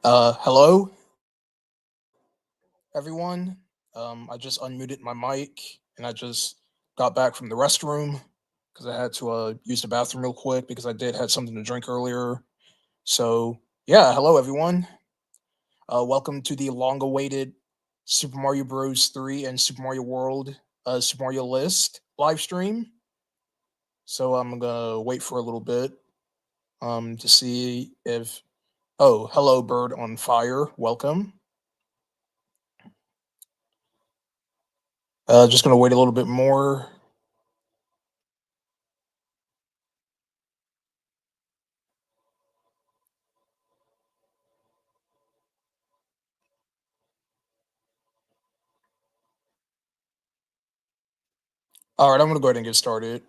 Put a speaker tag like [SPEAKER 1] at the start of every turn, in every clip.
[SPEAKER 1] Hello, everyone. I just unmuted my mic and I just got back from the restroom because I had to use the bathroom real quick because I did had something to drink earlier. So yeah, hello everyone. Welcome to the long-awaited Super Mario Bros. 3 and Super Mario World Super Mario List live stream. So I'm gonna wait for a little bit to see if hello Bird on Fire, welcome. Just gonna wait a little bit more. All right, I'm gonna go ahead and get started.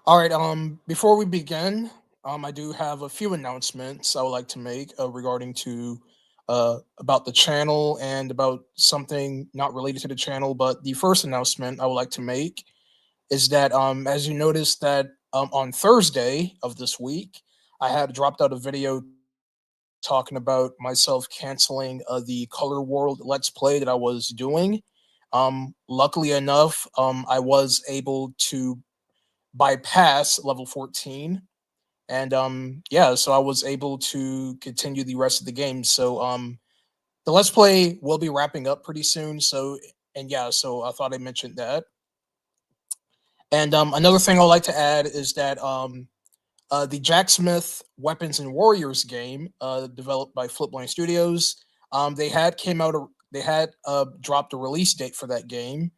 [SPEAKER 1] All right, before we begin, I do have a few announcements I would like to make regarding to about the channel and about something not related to the channel. But the first announcement I would like to make is that as you noticed that on Thursday of this week, I had dropped out a video talking about myself canceling the Color World Let's Play that I was doing. Luckily enough, I was able to bypass level 14, and yeah, so I was able to continue the rest of the game. So the Let's Play will be wrapping up pretty soon. So and yeah, so I thought I mentioned that. And another thing I'd like to add is that the Jack Smith Weapons and Warriors game, developed by Flipline Studios, they had dropped a release date for that game,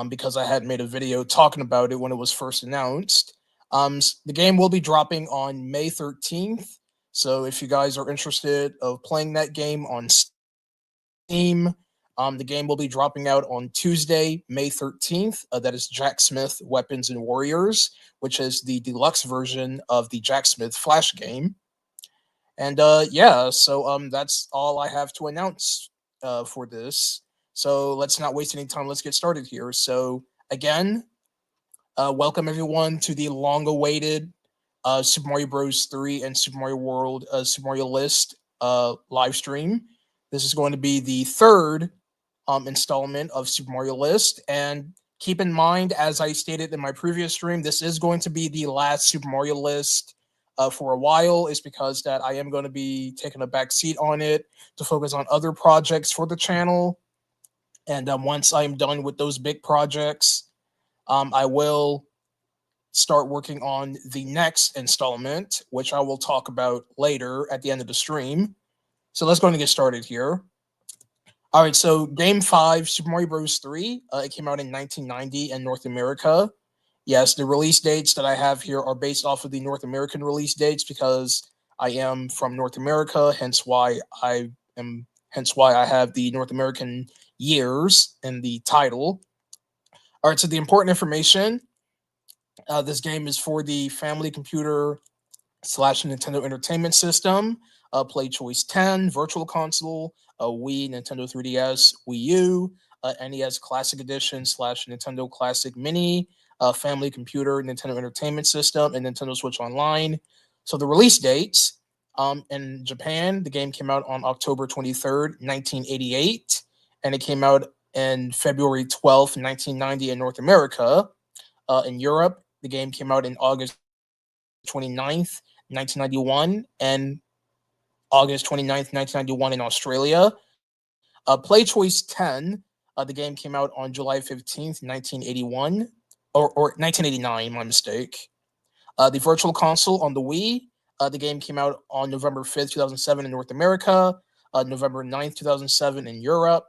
[SPEAKER 1] because I had made a video talking about it when it was first announced. The game will be dropping on May 13th. So if you guys are interested of playing that game on Steam, the game will be dropping out on Tuesday, May 13th. That is Jack Smith Weapons and Warriors, which is the deluxe version of the Jack Smith Flash game. And yeah, so that's all I have to announce for this. So let's not waste any time. Let's get started here. So again, welcome everyone to the long-awaited Super Mario Bros. 3 and Super Mario World Super Mario List live stream. This is going to be the third installment of Super Mario List, and keep in mind, as I stated in my previous stream, this is going to be the last Super Mario List for a while. Is because that I am going to be taking a back seat on it to focus on other projects for the channel. And once I'm done with those big projects, I will start working on the next installment, which I will talk about later at the end of the stream. So let's go and get started here. All right, so Game 5, Super Mario Bros. 3, it came out in 1990 in North America. Yes, the release dates that I have here are based off of the North American release dates because I am from North America, hence why I have the North American years in the title. All right, so the important information, this game is for the family computer slash Nintendo Entertainment System, Play Choice 10, Virtual Console, Wii, Nintendo 3DS, Wii U, NES Classic Edition slash Nintendo Classic Mini, Family Computer, Nintendo Entertainment System, and Nintendo Switch Online. So the release dates, in Japan, the game came out on October 23rd, 1988, and it came out in February 12th, 1990 in North America. In Europe, the game came out in August 29th, 1991, and August 29th, 1991 in Australia. Play Choice 10, the game came out on July 15th, 1981, or 1989, my mistake. The Virtual Console on the Wii, the game came out on November 5th, 2007 in North America, November 9th, 2007 in Europe,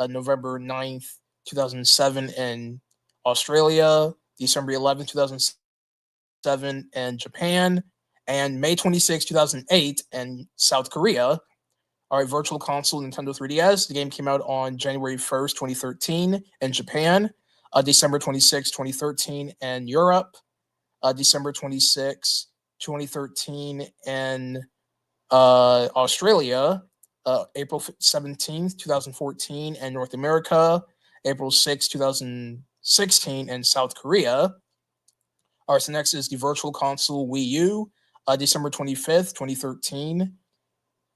[SPEAKER 1] November 9th, 2007 in Australia, December 11th, 2007 in Japan, and May 26, 2008 in South Korea. All right, Virtual Console Nintendo 3DS. The game came out on January 1st, 2013 in Japan, December 26, 2013 in Europe, December 26, 2013 in Australia, April 17th, 2014 in North America, April 6, 2016 in South Korea. All right, so next is the Virtual Console Wii U, December 25th, 2013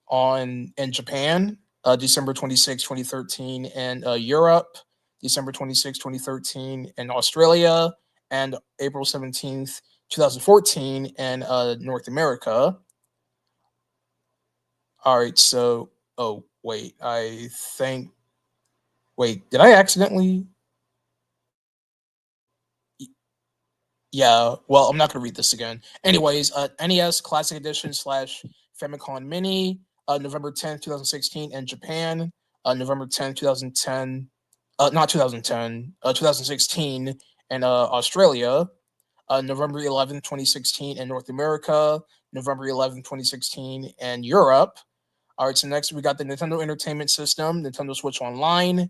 [SPEAKER 1] on in Japan, December 26, 2013, and Europe, December 26, 2013, in Australia, and April 17th, 2014, in North America. All right, so oh wait, I think wait, did I accidentally? Yeah, well, I'm not gonna read this again. Anyways, NES Classic Edition slash Famicom Mini, November 10th, 2016, in Japan, November 10th, 2010, not 2010, 2016, in Australia, November 11th, 2016, in North America, November 11th, 2016, in Europe. All right, so next we got the Nintendo Entertainment System, Nintendo Switch Online,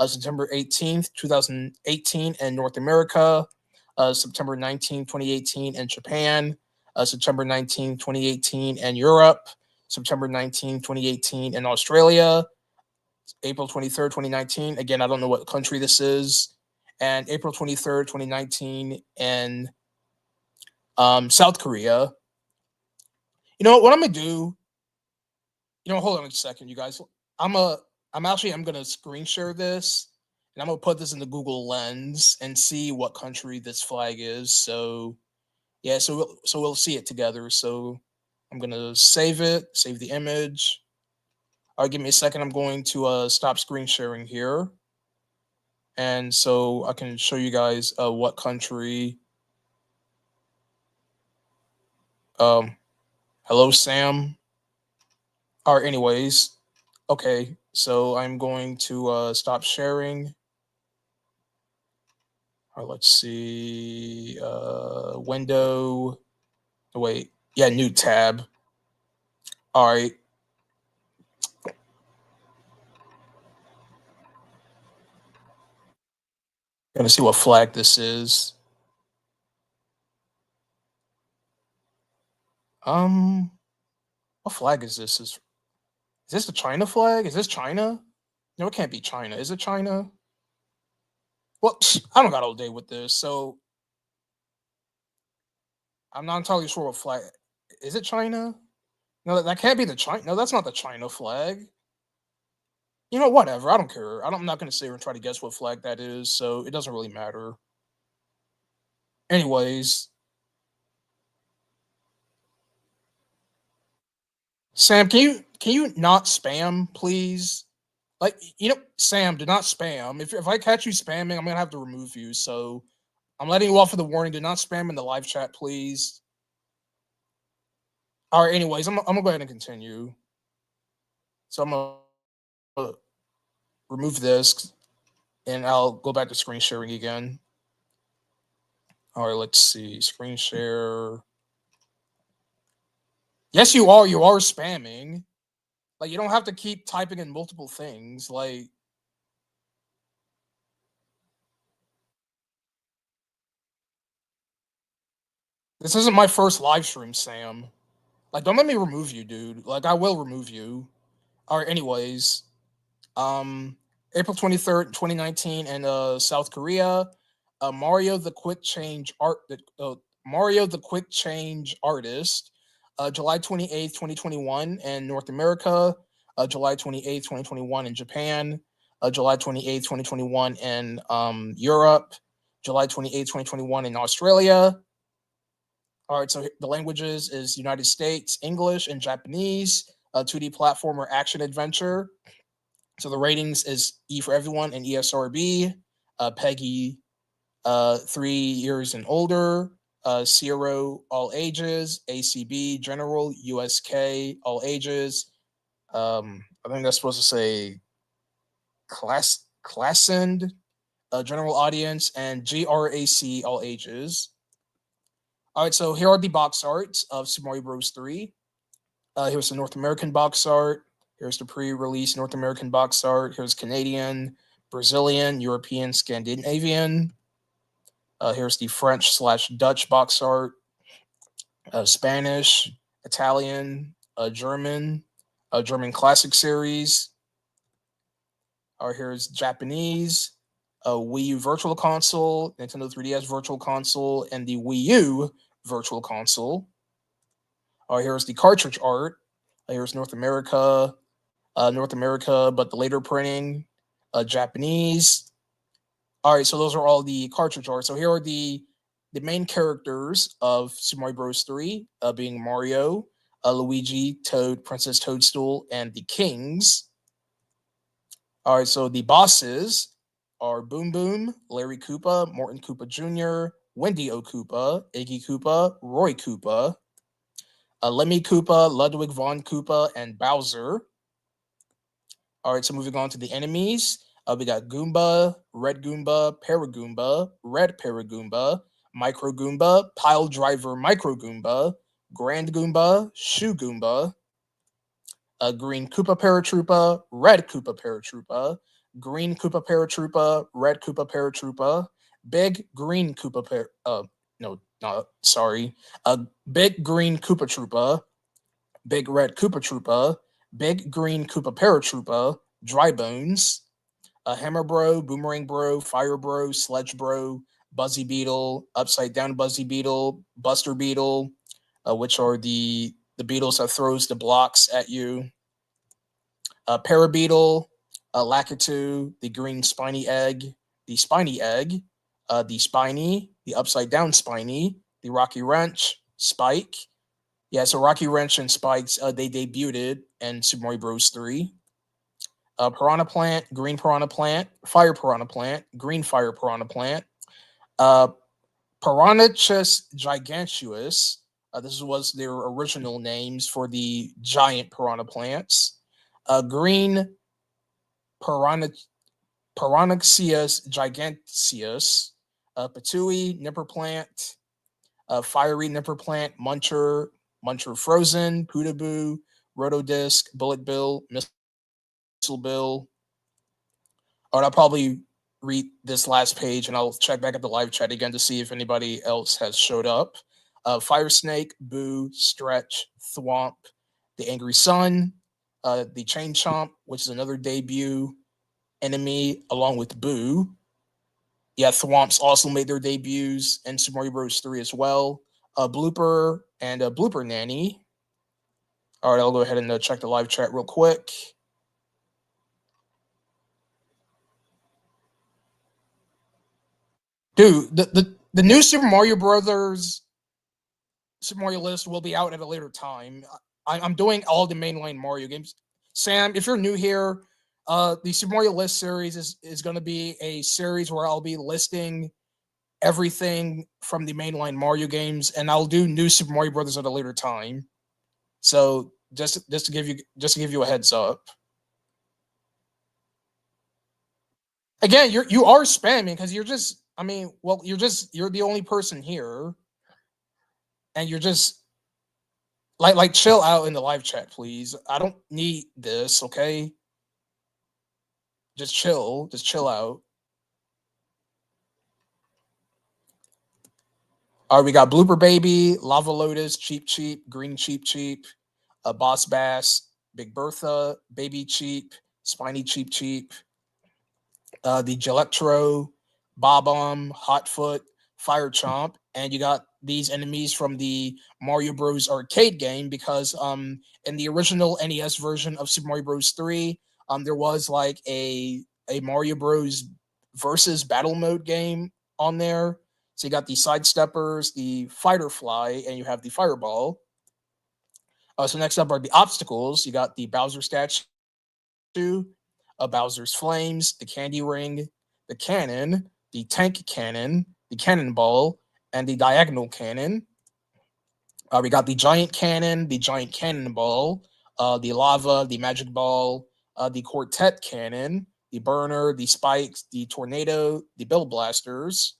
[SPEAKER 1] September 18th, 2018, in North America, September 19th, 2018, in Japan, September 19th, 2018, in Europe, September 19th, 2018, in Australia, April 23rd, 2019. Again, I don't know what country this is. And April 23rd, 2019, in South Korea. You know what I'm going to do? Hold on a second, you guys. I'm a I'm gonna screen share this, and I'm gonna put this in the Google Lens and see what country this flag is. So yeah, so we'll see it together. So I'm gonna save it, save the image. All right, give me a second. I'm going to stop screen sharing here, and so I can show you guys what country. Um, hello, Sam. All right, anyways, okay. So I'm going to stop sharing. All right, let's see. Window. Wait. Yeah, new tab. All right. Gonna see what flag this is. Um, what flag is this? Is this the China flag? Is this China? No, it can't be China. Is it China? Well, I don't got all day with this, so I'm not entirely sure what flag. Is it China? No, that can't be the China. No, that's not the China flag. Whatever. I don't care. I'm not gonna sit here and try to guess what flag that is, so it doesn't really matter. Anyways, Sam, can you not spam, please? Like, Sam, do not spam. If I catch you spamming, I'm gonna have to remove you. So I'm letting you off with a warning. Do not spam in the live chat, please. All right. Anyways, I'm gonna go ahead and continue. So I'm gonna remove this, and I'll go back to screen sharing again. All right. Let's see. Screen share. Yes, you are. You are spamming. Like, you don't have to keep typing in multiple things. Like, this isn't my first live stream, Sam. Like, don't let me remove you, dude. Like, I will remove you. All right. Anyways, um, April 23rd, 2019, in South Korea, Mario the Quick Change Mario the Quick Change Artist, July 28th, 2021, in North America, July 28th, 2021, in Japan, July 28th, 2021, in Europe, July 28th, 2021, in Australia. All right, so the languages is United States, English, and Japanese. 2D platformer action adventure. So the ratings is E for everyone and ESRB. Peggy, 3 years and older. Zero, all ages. ACB, general. USK, all ages. I think that's supposed to say classend, general audience, and GRAC, all ages. All right, so here are the box arts of Super Mario Bros. 3. Here's the North American box art. Here's the pre-release North American box art. Here's Canadian, Brazilian, European, Scandinavian. Here's the French/Dutch box art. Spanish, Italian, German, German Classic Series. Here's Japanese, Wii U Virtual Console, Nintendo 3DS Virtual Console, and the Wii U Virtual Console. Here's the cartridge art. Here's North America, but the later printing, Japanese. All right, so those are all the cartridge art. So here are the main characters of Super Mario Bros. 3, being Mario, Luigi, Toad, Princess Toadstool, and the Kings. All right, so the bosses are Boom Boom, Larry Koopa, Morton Koopa Jr., Wendy O. Koopa, Iggy Koopa, Roy Koopa, Lemmy Koopa, Ludwig von Koopa, and Bowser. All right, so moving on to the enemies. We got Goomba, Red Goomba, Paragoomba, Red Paragoomba, Micro Goomba, Pile Driver Micro Goomba, Grand Goomba, Shoe Goomba, Green Koopa Paratroopa, Red Koopa Paratroopa, Green Koopa Paratroopa, Red Koopa Paratroopa, Big Green Koopa no, sorry. Big Green Koopa Troopa, Big Red Koopa Troopa, Big Green Koopa Paratroopa, Dry Bones, Hammer Bro, Boomerang Bro, Fire Bro, Sledge Bro, Buzzy Beetle, Upside Down Buzzy Beetle, Buster Beetle, which are the beetles that throws the blocks at you. Parabeetle, Lakitu, the green spiny egg, the spiny egg, the spiny, the upside down spiny, the Rocky Wrench, Spike. Yeah, so Rocky Wrench and Spikes, they debuted in Super Mario Bros. 3. Piranha Plant, Green Piranha Plant, Fire Piranha Plant, Green Fire Piranha Plant, uh, Piranhachus giganteus. This was their original names for the giant piranha plants. Green Piranha, Piranhaxeus giganteus, Patui Nipper Plant, Fiery Nipper Plant, Muncher, Muncher Frozen, Pootaboo, Rotodisc, Bullet Bill, Missile Bill. Or I'll probably read this last page and I'll check back at the live chat again to see if anybody else has showed up. Fire Snake, Boo, Stretch, Thwomp, the Angry Sun, the Chain Chomp, which is another debut enemy along with Boo. Yeah, Thwomps also made their debuts in Super Mario Bros. 3 as well. Blooper and Blooper Nanny. All right, I'll go ahead and check the live chat real quick. Dude, the new Super Mario Brothers Super Mario list will be out at a later time. I'm doing all the mainline Mario games. Sam, if you're new here, the Super Mario list series is going to be a series where I'll be listing everything from the mainline Mario games, and I'll do new Super Mario Brothers at a later time. So just to give you a heads up. Again, you are spamming because you're just I mean, well, you're the only person here, and you're just like chill out in the live chat, please. I don't need this, okay? Just chill out. All right, we got Blooper Baby, Lava Lotus, Cheap Cheap, Green Cheap Cheap, Boss Bass, Big Bertha, Baby Cheap, Spiny Cheap Cheap, the Gelectro, Bob-omb, Hotfoot, Fire Chomp, and you got these enemies from the Mario Bros. Arcade game because in the original NES version of Super Mario Bros. 3, there was like a Mario Bros. Versus battle mode game on there. So you got the Sidesteppers, the Fighter Fly, and you have the Fireball. So next up are the obstacles. You got the Bowser statue, Bowser's Flames, the Candy Ring, the Cannon, the Tank Cannon, the Cannonball, and the Diagonal Cannon. We got the Giant Cannon, the Giant Cannonball, the Lava, the Magic Ball, the Quartet Cannon, the Burner, the Spikes, the Tornado, the Bill Blasters.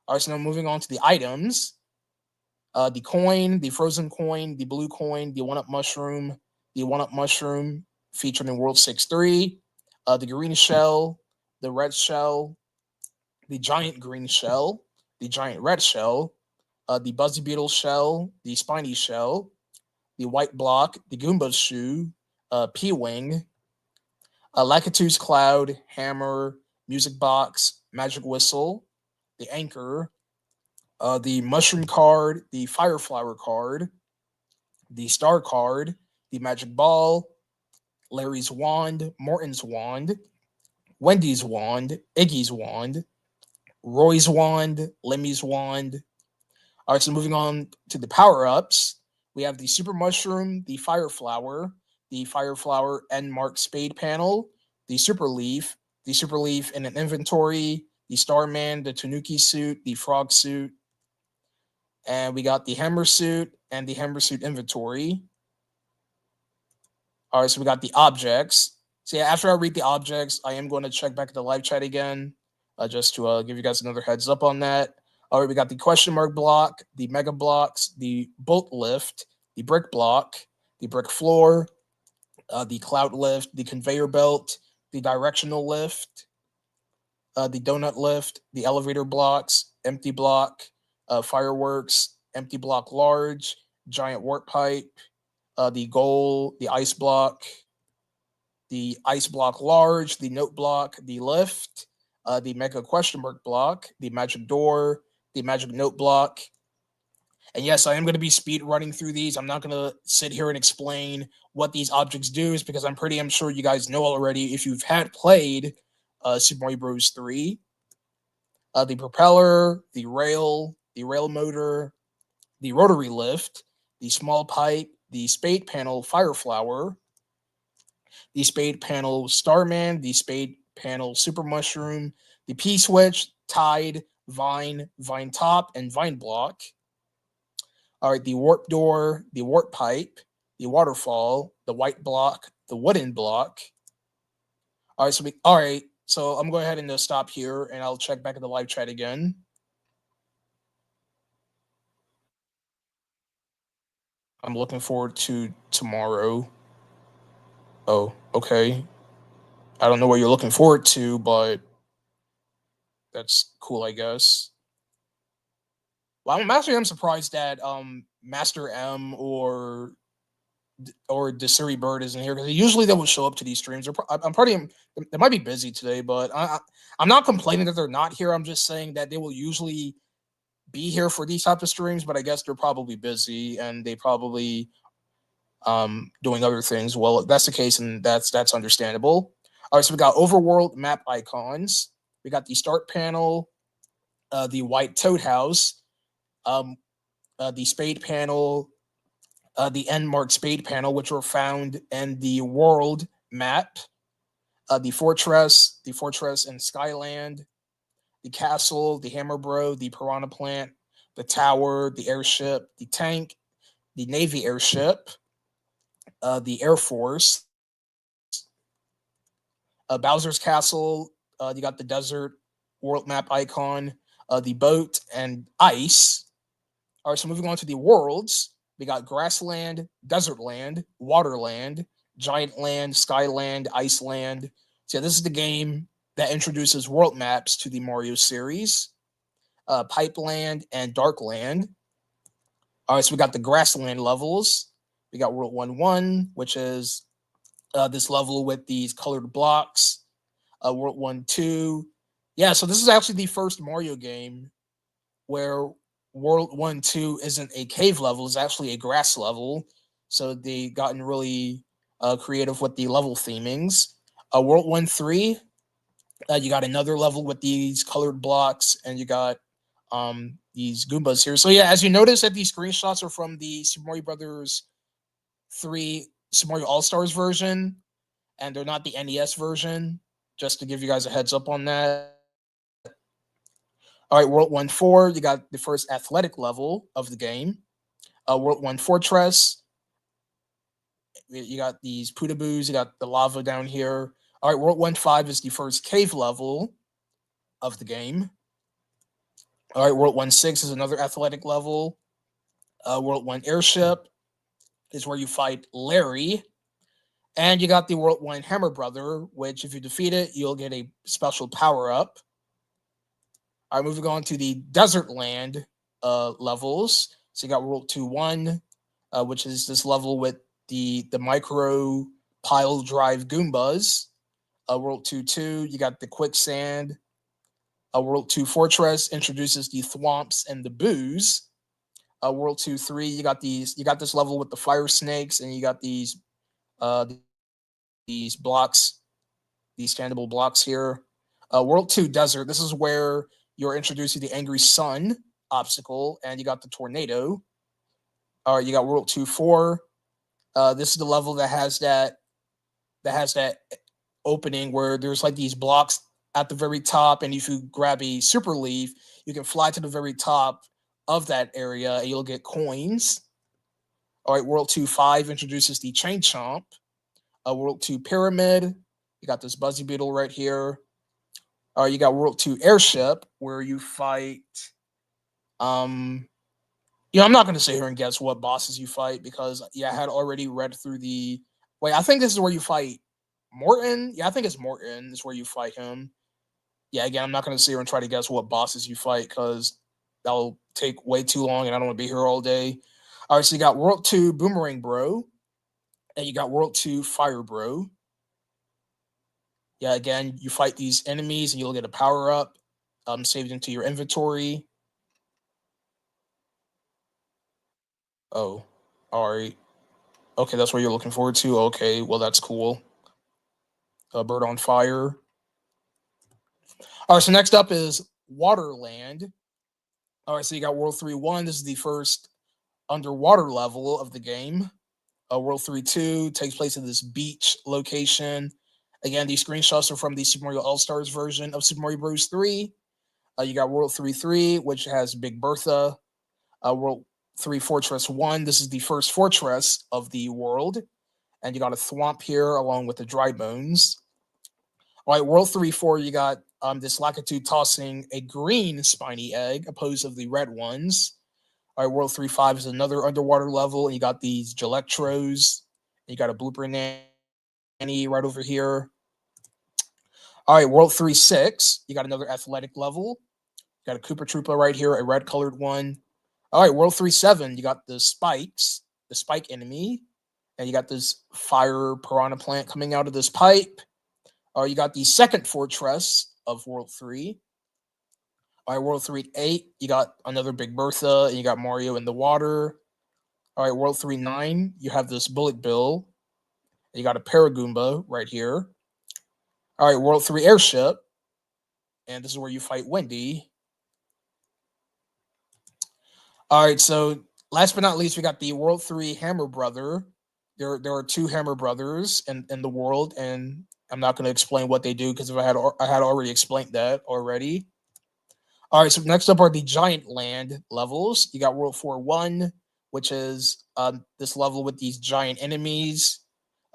[SPEAKER 1] All right, so now moving on to the items. The coin, the frozen coin, the blue coin, the one-up mushroom, the one-up mushroom featured in World 6-3, the green shell, the red shell, the giant green shell, the giant red shell, the Buzzy Beetle shell, the spiny shell, the white block, the Goomba's shoe, P-wing, Lakitu's cloud, hammer, music box, magic whistle, the anchor, the mushroom card, the fire flower card, the star card, the magic ball, Larry's wand, Morton's wand, Wendy's wand, Iggy's wand, Roy's wand, Lemmy's wand. All right, so moving on to the power ups, we have the super mushroom, the fire flower end mark spade panel, the super leaf in an inventory, the Starman, the Tanuki suit, the frog suit, and we got the hammer suit and the hammer suit inventory. All right, so we got the objects. So yeah, after I read the objects, I am going to check back at the live chat again, just to give you guys another heads up on that. All right, we got the question mark block, the mega blocks, the bolt lift, the brick floor, the cloud lift, the conveyor belt, the directional lift, the donut lift, the elevator blocks, empty block, fireworks, empty block large, giant warp pipe, the goal, the ice block large, the note block, the lift, the mega question mark block, the magic door, the magic note block. And yes, I am going to be speed running through these. I'm not going to sit here and explain what these objects do, is because I'm sure you guys know already if you've had played Super Mario Bros. 3. The propeller, the rail motor, the rotary lift, the small pipe, the spade panel fire flower, the spade panel Starman, the spade panel Super Mushroom, the P switch, Tide, Vine, Vine Top, and Vine Block. All right, the warp door, the warp pipe, the waterfall, the white block, the wooden block. All right, so I'm going to go ahead and stop here, and I'll check back at the live chat again. I'm looking forward to tomorrow. Oh, okay. I don't know what you're looking forward to, but that's cool, I guess. Well, I'm surprised that Master M or Desiri Bird isn't here, because usually they will show up to these streams. I'm pretty they might be busy today, but I'm not complaining that they're not here. I'm just saying that they will usually be here for these types of streams, but I guess they're probably busy and they probably doing other things. Well, if that's the case, and that's understandable. All right, so we got overworld map icons. We got the start panel, the white toad house, um, the spade panel, the end mark spade panel, which were found in the world map, the fortress and Skyland, the castle, the hammer bro, the piranha plant, the tower, the airship, the tank, the navy airship, the air force, Bowser's castle. You got the desert world map icon, the boat and ice. All right, so moving on to the worlds, we got grassland, desert land, waterland, giant land, skyland, iceland. So yeah, this is the game that introduces world maps to the Mario series. Pipeland and Darkland. All right, so we got the grassland levels. We got World 1-1, which is this level with these colored blocks. World 1-2. Yeah, so this is actually the first Mario game where World 1-2 isn't a cave level, it's actually a grass level. So they gotten really creative with the level themings. World 1-3, you got another level with these colored blocks, and you got these Goombas here. So yeah, as you notice that these screenshots are from the Super Mario Brothers 3 Super Mario All-Stars version, and they're not the NES version, just to give you guys a heads up on that. All right, World 1-4, you got the first athletic level of the game. World 1 Fortress, you got these Pootaboos, you got the lava down here. All right, World 1-5 is the first cave level of the game. All right, World 1-6 is another athletic level. World 1 Airship is where you fight Larry. And you got the World 1 Hammer Brother, which if you defeat it, you'll get a special power-up. All right, moving on to the Desert Land levels. So you got World 2-1, which is this level with the micro pile drive Goombas. World 2-2, you got the Quicksand. World 2 Fortress introduces the Thwomps and the Boos. World 2, 3, you got this level with the fire snakes, and you got uh these blocks, these standable blocks here. World 2 desert. This is where you're introduced to the angry sun obstacle, and you got the tornado. All right, you got World 2, 4. This is the level that has that opening where there's like these blocks at the very top, and if you grab a super leaf, you can fly to the very top of that area, and you'll get coins. All right, World 2, 5 introduces the chain chomp. World 2 pyramid. You got this buzzy beetle right here. You got World 2 airship, where you fight. Um, I'm not going to sit here and guess what bosses you fight because I had already read through the. Wait, I think this is where you fight Morton. Yeah, I think it's Morton. Is where you fight him. Yeah, again, I'm not going to sit here and try to guess what bosses you fight because that'll take way too long, and I don't want to be here all day. All right, so you got World 2 Boomerang Bro, and you got World 2 Fire Bro. Yeah, again, you fight these enemies, and you'll get a power up, saved into your inventory. Oh, all right. Okay, that's what you're looking forward to. Okay, well, that's cool. Bird on Fire. All right, so next up is Waterland. All right, so you got World 3 1. This is the first underwater level of the game. World 3 2 takes place in this beach location. Again, these screenshots are from the Super Mario All Stars version of Super Mario Bros. 3. You got World 3 3, which has Big Bertha. World 3 Fortress 1. This is the first fortress of the world. And you got a thwomp here along with the dry bones. All right, World 3 4, you got this Lakitu tossing a green spiny egg opposed of the red ones. All right, World 3 5 is another underwater level, and you got these Gelectros. You got a Blooper Nanny right over here. All right, World 3 6, you got another athletic level. You got a Koopa Troopa right here, a red colored one. All right, World 3 7, you got the spikes, the spike enemy, and you got this fire piranha plant coming out of this pipe. You got the second fortress of World 3. All right, World 3 8, you got another Big Bertha, and you got Mario in the water. All right, World 3 9, you have this Bullet Bill. And you got a Paragoomba right here. All right, World 3 Airship. And this is where you fight Wendy. All right, so last but not least, we got the World 3 Hammer Brother. There are two Hammer Brothers in the world, and I'm not going to explain what they do because if I had already explained that already. All right, so next up are the Giant Land levels. You got World 4 1, which is this level with these giant enemies.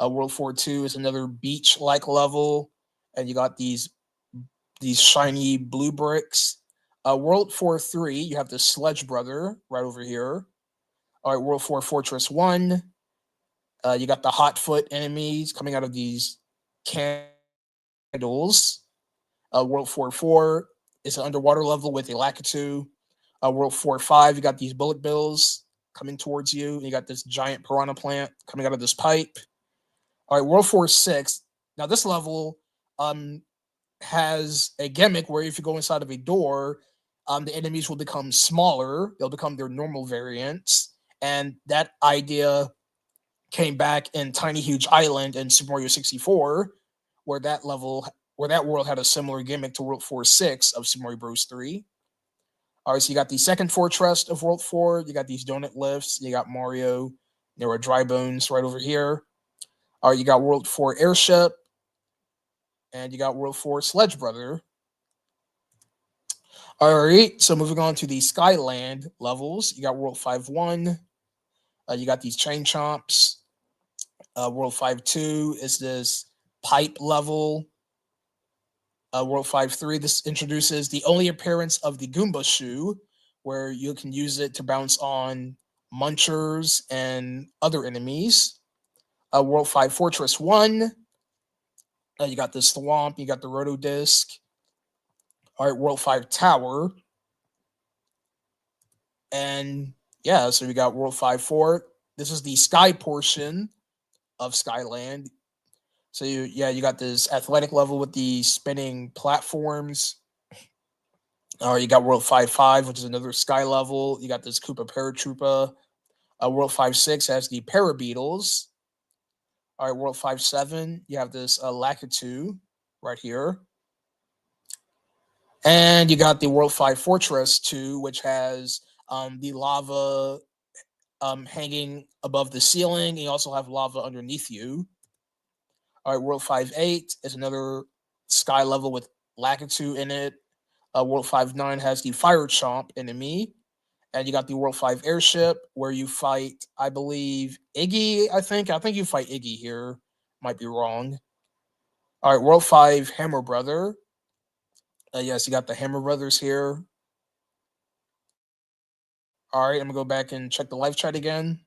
[SPEAKER 1] World 4 2 is another beach-like level, and you got these shiny blue bricks. World 4 3, you have the Sledge Brother right over here. All right, World 4 Fortress 1, you got the Hotfoot enemies coming out of these candles. World 4 4 is an underwater level with a Lakitu. World 4 5, you got these bullet bills coming towards you. You got this giant piranha plant coming out of this pipe. All right, World 4 6. Now, this level has a gimmick where if you go inside of a door, the enemies will become smaller. They'll become their normal variants. And that idea came back in Tiny Huge Island in Super Mario 64, where that world had a similar gimmick to World 4 6 of Super Mario Bros. 3. All right, so you got the second fortress of World 4. You got these donut lifts. You got Mario. There are dry bones right over here. All right, you got World 4 airship. And you got World 4 Sledge Brother. All right, so moving on to the Skyland levels. You got World 5 1. You got these chain chomps. World 5 2 is this pipe level. World 5 3, this introduces the only appearance of the Goomba shoe, where you can use it to bounce on munchers and other enemies. World 5 Fortress 1, you got this Thwomp, you got the Roto Disc. All right, World 5 Tower. And yeah, so we got World 5 4. This is the sky portion of Skyland. So you got this athletic level with the spinning platforms. You got World 5-5, which is another sky level. You got this Koopa Paratroopa. World 5-6 has the Parabeetles. All right, World 5-7, you have this Lakitu right here. And you got the World 5 Fortress 2, which has the lava hanging above the ceiling. And you also have lava underneath you. All right, World 5-8 is another sky level with Lakitu in it. World 5-9 has the Fire Chomp enemy. And you got the World 5 Airship, where you fight, I believe, Iggy, I think. I think you fight Iggy here. Might be wrong. All right, World 5 Hammer Brother. Yes, you got the Hammer Brothers here. All right, I'm going to go back and check the live chat again.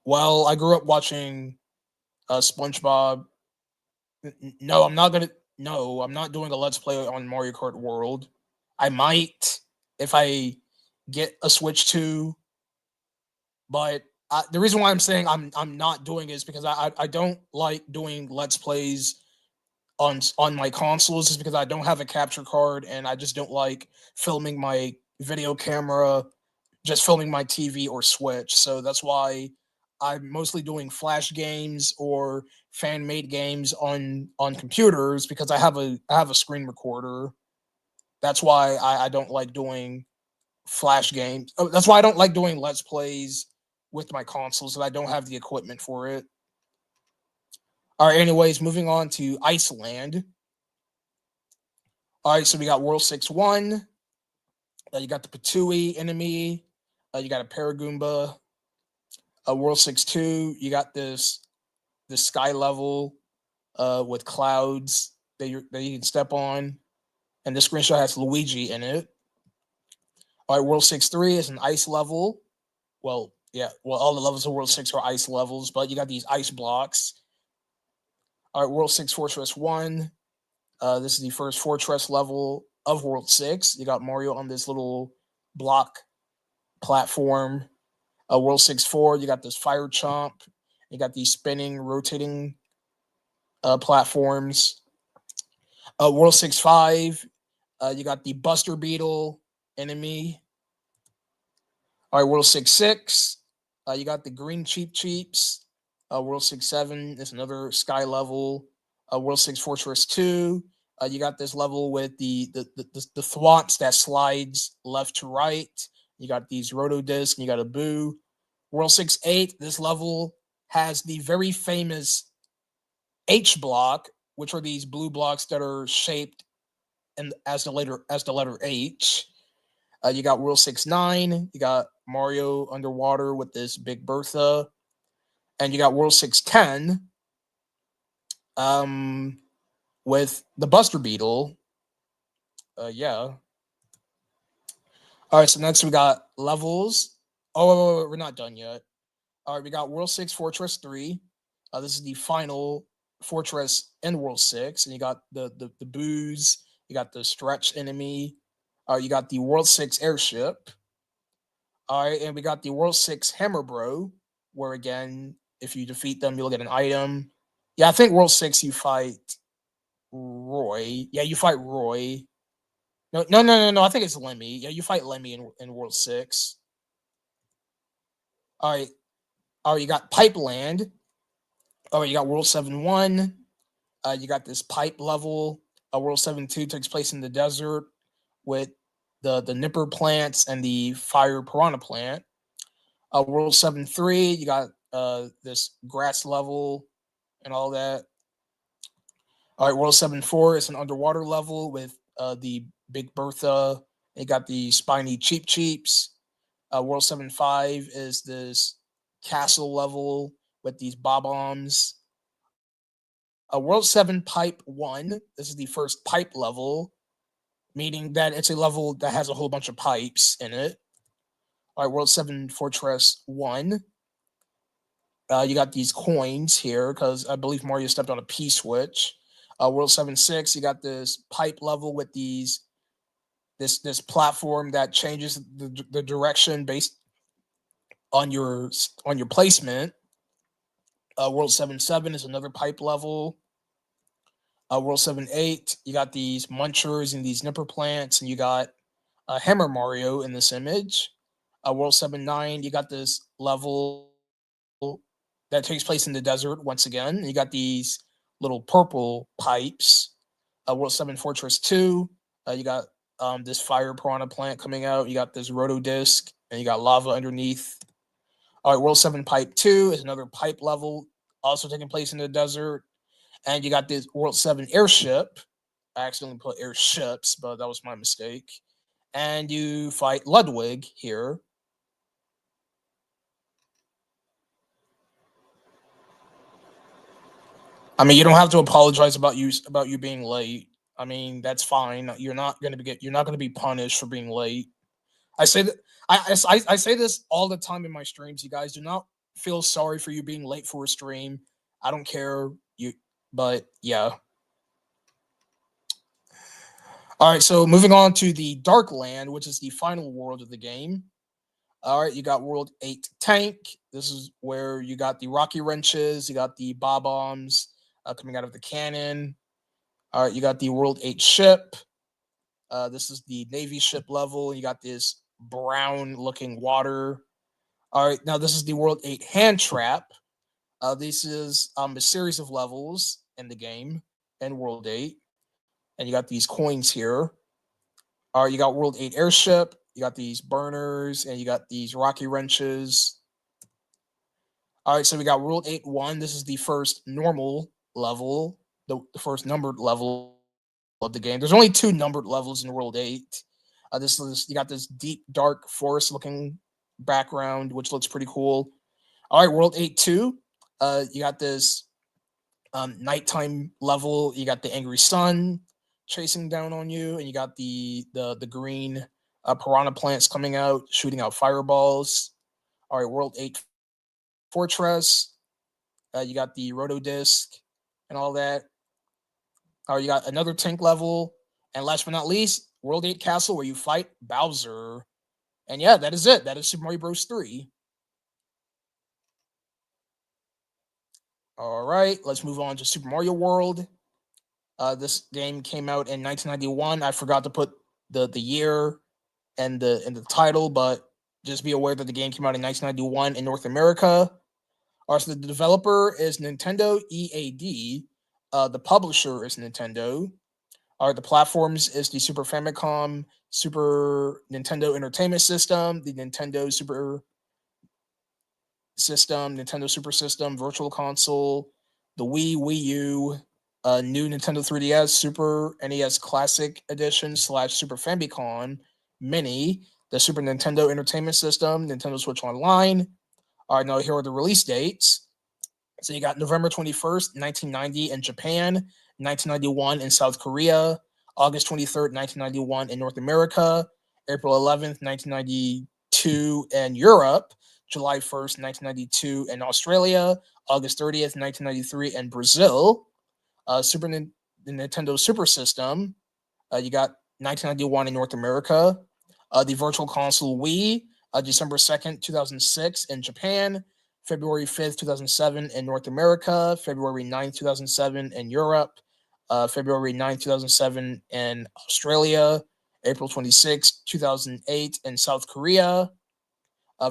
[SPEAKER 1] Well, I grew up watching SpongeBob. No, I'm not gonna. No, I'm not doing a Let's Play on Mario Kart World. I might if I get a Switch 2, but the reason why I'm saying I'm not doing it is because I don't like doing Let's Plays on my consoles, is because I don't have a capture card and I just don't like filming my video camera, just filming my TV or Switch. So that's why I'm mostly doing Flash games or fan made games on computers, because I have a screen recorder. That's why I don't like doing Flash games. Oh, that's why I don't like doing Let's Plays with my consoles, and I don't have the equipment for it. All right, anyways, moving on to Iceland. All right, so we got World 6-1. You got the Patui enemy. You got a Paragoomba. World 6-2. You got this sky level with clouds that you can step on, and this screenshot has Luigi in it. All right, World 6-3 is an ice level. Well, yeah, well, all the levels of World 6 are ice levels, but you got these ice blocks. All right, World 6 Fortress 1. This is the first fortress level of World 6. You got Mario on this little block platform. World 6-4, you got this fire chomp. You got these spinning, rotating platforms. World 6-5, you got the Buster Beetle enemy. All right, World 6-6, you got the green Cheep Cheeps. World 6-7 is another sky level. World 6 Fortress 2, you got this level with the thwomps that slides left to right. You got these Rotodisc, and you got a Boo. World 6-8, this level has the very famous H block, which are these blue blocks that are shaped as the letter H. You got World 6-9, you got Mario underwater with this Big Bertha, and you got World 6-10 with the Buster Beetle. Yeah. All right, so next we got levels. Oh, we're not done yet. All right, we got World 6 Fortress 3. This is the final fortress in World 6, and you got the Boos, you got the Stretch enemy, you got the World 6 Airship. All right, and we got the World 6 Hammer Bro, where again, if you defeat them, you'll get an item. Yeah, I think World 6 you fight Roy. Yeah, you fight Roy. No. I think it's Lemmy. Yeah, you fight Lemmy in World 6. All right. All right, you got Pipeland. All right, you got World 7-1. You got this pipe level. World 7-2 takes place in the desert with the Nipper plants and the fire piranha plant. World 7-3, you got this grass level and all that. All right, World 7-4 is an underwater level with the Big Bertha. You got the spiny Cheep Cheeps. World 7-5 is this castle level with these bob-ombs. World 7 Pipe 1, this is the first pipe level, meaning that it's a level that has a whole bunch of pipes in it. All right, World 7 Fortress 1. You got these coins here because I believe Mario stepped on a P-switch. World 7-6, you got this pipe level with this platform that changes the direction based on your placement. World 7-7 is another pipe level. World 7-8, you got these munchers and these nipper plants, and you got Hammer Mario in this image. World 7-9, you got this level that takes place in the desert once again. You got these little purple pipes. World 7 Fortress 2, you got this fire piranha plant coming out. You got this roto disc, and you got lava underneath. All right, World 7 Pipe 2 is another pipe level, also taking place in the desert. And you got this World 7 airship. I accidentally put airships, but that was my mistake. And you fight Ludwig here. I mean, you don't have to apologize about you being late. I mean, that's fine. You're not gonna be punished for being late. I say that I say this all the time in my streams. You guys do not feel sorry for you being late for a stream. I don't care you, but yeah. All right, so moving on to the Dark Land, which is the final world of the game. All right, you got World 8 Tank. This is where you got the rocky wrenches, you got the bob bombs coming out of the cannon. All right, you got the World 8 ship. This is the Navy ship level. You got this brown looking water. All right, now this is the World 8 hand trap. This is a series of levels in the game in World 8. And you got these coins here. All right, you got World 8 airship. You got these burners, and you got these rocky wrenches. All right, so we got World 8-1. This is the first normal level, the first numbered level of the game. There's only 2 numbered levels in World 8. This is you got this deep, dark forest looking background, which looks pretty cool. All right, World 8-2. You got this nighttime level. You got the angry sun chasing down on you, and you got the green piranha plants coming out, shooting out fireballs. All right, World 8 Fortress. You got the roto disc and all that. All right, you got another tank level, and last but not least, World 8 Castle, where you fight Bowser. And yeah, that is it. That is Super Mario Bros. 3. All right, let's move on to Super Mario World. This game came out in 1991. I forgot to put the year and the title, but just be aware that the game came out in 1991 in North America. So the developer is Nintendo EAD. The publisher is Nintendo. The platforms is the Super Famicom, Super Nintendo Entertainment System, the Nintendo Super System, Nintendo Super System, Virtual Console, the Wii U, new Nintendo 3DS, Super NES Classic Edition / Super Famicom Mini, the Super Nintendo Entertainment System, Nintendo Switch Online. All right, now here are the release dates. So you got November 21st, 1990 in Japan, 1991 in South Korea, August 23rd, 1991 in North America, April 11th, 1992 in Europe, July 1st, 1992 in Australia, August 30th, 1993 in Brazil. The Nintendo Super System, you got 1991 in North America. The Virtual Console Wii, December 2nd, 2006 in Japan, February 5th, 2007 in North America, February 9th, 2007 in Europe, February 9th, 2007 in Australia, April 26th, 2008 in South Korea.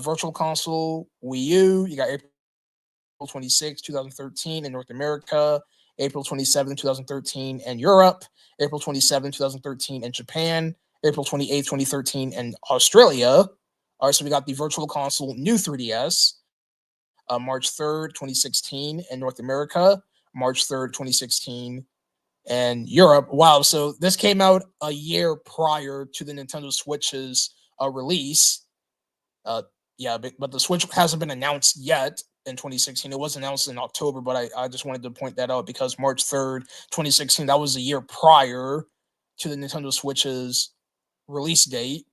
[SPEAKER 1] Virtual Console Wii U, you got April 26th, 2013 in North America, April 27th, 2013 in Europe, April 27th, 2013 in Japan, April 28th, 2013 in Australia. All right, so we got the Virtual Console New 3DS, March 3rd, 2016 in North America, March 3rd, 2016 in Europe. Wow, so this came out a year prior to the Nintendo Switch's release. Yeah, but the Switch hasn't been announced yet in 2016. It was announced in October, but I just wanted to point that out because March 3rd, 2016, that was a year prior to the Nintendo Switch's release date.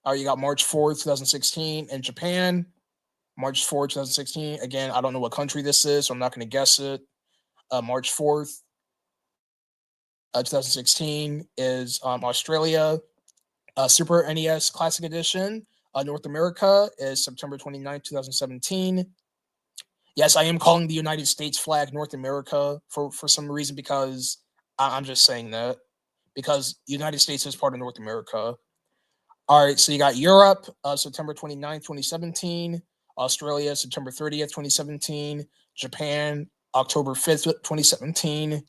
[SPEAKER 1] You got March 4th, 2016 in Japan. March 4th, 2016. Again, I don't know what country this is, so I'm not going to guess it. March 4th, 2016 is Australia. Super NES Classic Edition, North America is September 29th, 2017. Yes, I am calling the United States flag North America for some reason because I'm just saying that because United States is part of North America. All right, so you got Europe, September 29th, 2017. Australia, September 30th, 2017. Japan, October 5th, 2017.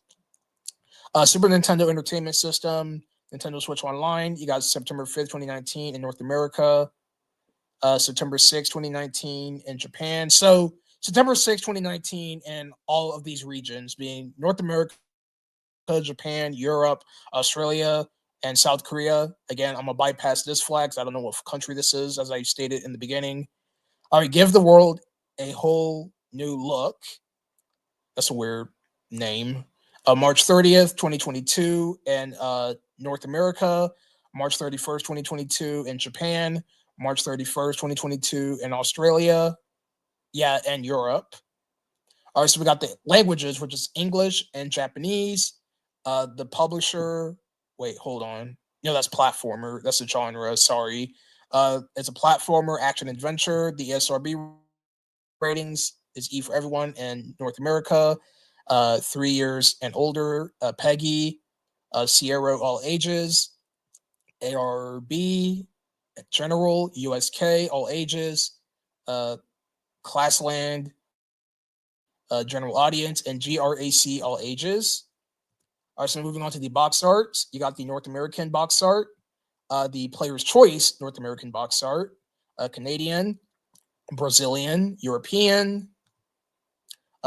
[SPEAKER 1] Super Nintendo Entertainment System, Nintendo Switch Online. You got September 5th, 2019 in North America. September 6th, 2019 in Japan. So September 6th, 2019 in all of these regions being North America, Japan, Europe, Australia, and South Korea. Again, I'm gonna bypass this flag because I don't know what country this is, as I stated in the beginning. All right, give the world a whole new look. That's a weird name. March 30th, 2022 in North America, March 31st, 2022 in Japan, March 31st, 2022 in Australia, yeah, and Europe. All right, so we got the languages, which is English and Japanese. The publisher, wait, hold on. No, that's platformer. That's a genre. Sorry. It's a platformer, action adventure. The ESRB ratings is E for everyone in North America. 3 years and older. Peggy, Sierra, all ages. ARB, general. USK, all ages. Classland, general audience, and GRAC, all ages. All right, so moving on to the box art. You got the North American box art, the Player's Choice North American box art, Canadian, Brazilian, European,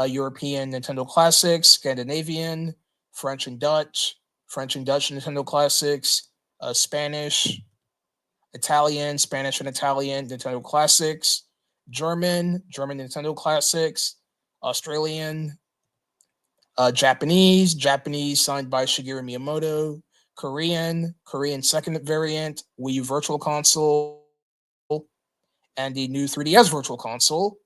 [SPEAKER 1] European Nintendo Classics, Scandinavian, French and Dutch Nintendo Classics, Spanish, Italian, Spanish and Italian Nintendo Classics, German Nintendo Classics, Australian, Japanese signed by Shigeru Miyamoto, Korean second variant, Wii U Virtual Console, and the new 3DS Virtual Console.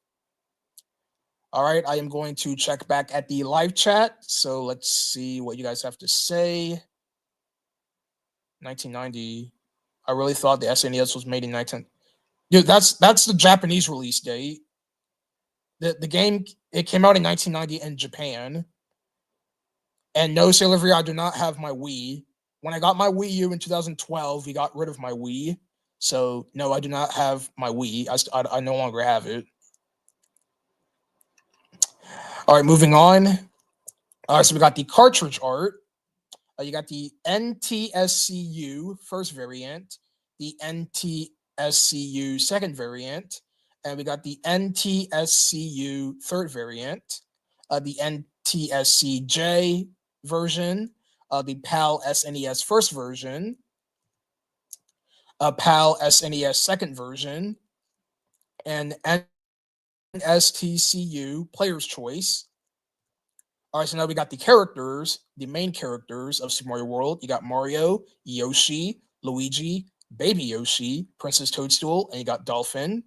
[SPEAKER 1] All right, I am going to check back at the live chat. So let's see what you guys have to say. 1990. I really thought the SNES was made in 19. Dude, that's the Japanese release date. The game, it came out in 1990 in Japan. And no, Sailor V, I do not have my Wii. When I got my Wii U in 2012, we got rid of my Wii. So no, I do not have my Wii. I no longer have it. All right, moving on. All right, so we got the cartridge art. You got the NTSCU first variant, the NTSCU second variant, and we got the NTSCU third variant, the NTSCJ version, the PAL SNES first version, PAL SNES second version, and NSTCU Player's Choice. All right, so now we got the characters, the main characters of Super Mario World. You got Mario, Yoshi, Luigi, Baby Yoshi, Princess Toadstool, and you got Dolphin.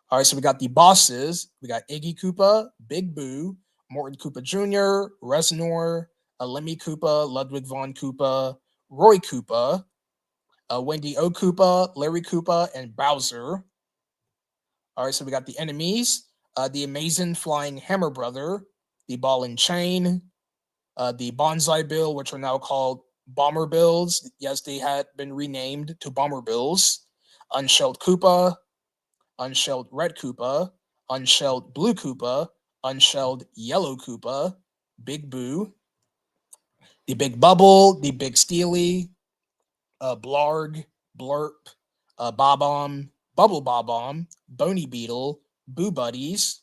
[SPEAKER 1] All right, so we got the bosses. We got Iggy Koopa, Big Boo, Morton Koopa Jr., Reznor, Lemmy Koopa, Ludwig von Koopa, Roy Koopa, Wendy O. Koopa, Larry Koopa, and Bowser. All right, so we got the enemies. The Amazing Flying Hammer Brother, the Ball and Chain, the Bonsai Bill, which are now called Bomber Bills. Yes, they had been renamed to Bomber Bills. Unshelled Koopa, Unshelled Red Koopa, Unshelled Blue Koopa, Unshelled Yellow Koopa, Big Boo, the Big Bubble, the Big Steely, Blarg, Blurp, Bob-omb, Bubble Bob-omb, Bony Beetle, Boo Buddies,